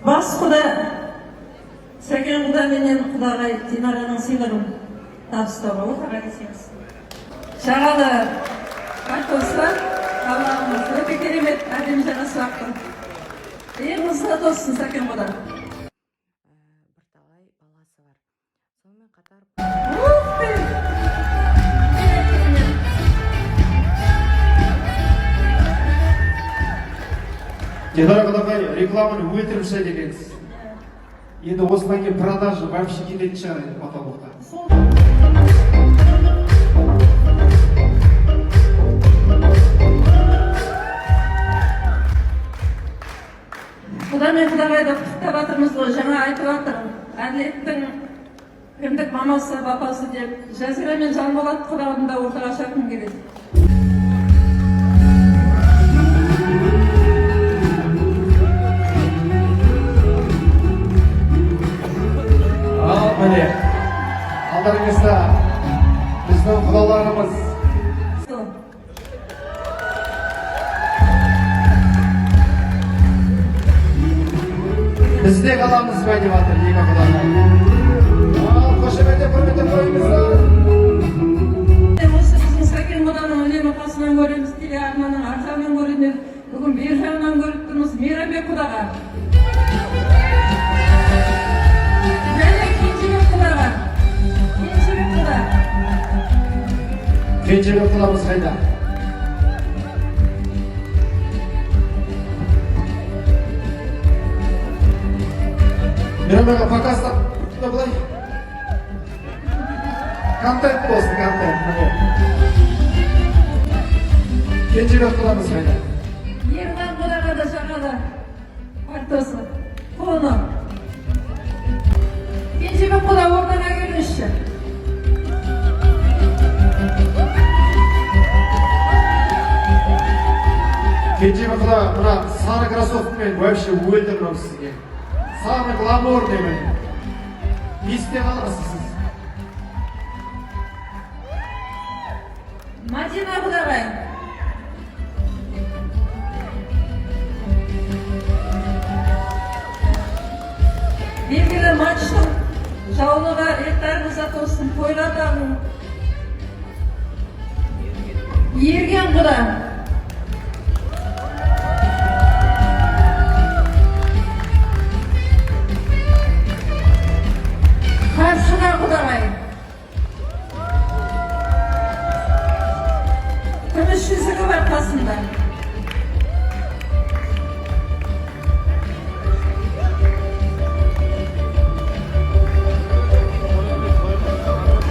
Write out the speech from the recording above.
Бас құда, Сәкен құда менен құдағай Динараның сыйлығын табыстауға отырға десеңіз. Жағалы картосы, қалағымыз өте керемет, әдем жаңа сұрақты. Ең ұзға тосын Сәкен құда. Бірталай баласы бар. Сонымен қатар Динара құдағай рекламаны өлтіріп шығады екенсіз. Енді осыдан кейін продажа вообще кететін шығар мотоблокқа. Құда мен құдағайды құттықтап жатырмыз ғой, жаңа айтып жатыр. Әділеттің кімдік мамасы, бапасы деп, Жазира мен Жанболат құдағын да ортаға шақырғым келеді. Ал міне, алдарыңызда біздің құдаларымыз. Бізде қаламыз ба деп жатыр екі құдалар. Ал қошеметтеп құрметтеп қойыңыздар. Осы біздің Сәкен құданың үнемі қасынан көреміз, телеарнаның ар жағынан көреміз, бүгін бер жағынан көріп тұрмыз Мейрамбек құдаға. Кенжебек құдамыз қайда? Мейрамбекға покастап, былай. Контент болсын, контент. Кенжебек құдамыз қайда? Ержан құдаға да жағалы картосы, қоны. Кенжебек құда ортаға келіңізші. Кенжебек құда мына сары кроссовкамен вообще өлтірмем сізге. Самый гламурный міне. Есте қаласыз сіз. Мадина құдағай. Белгілі матчтың жаулығы еттарыңызға тосын, тойлатағын. Ерген құда.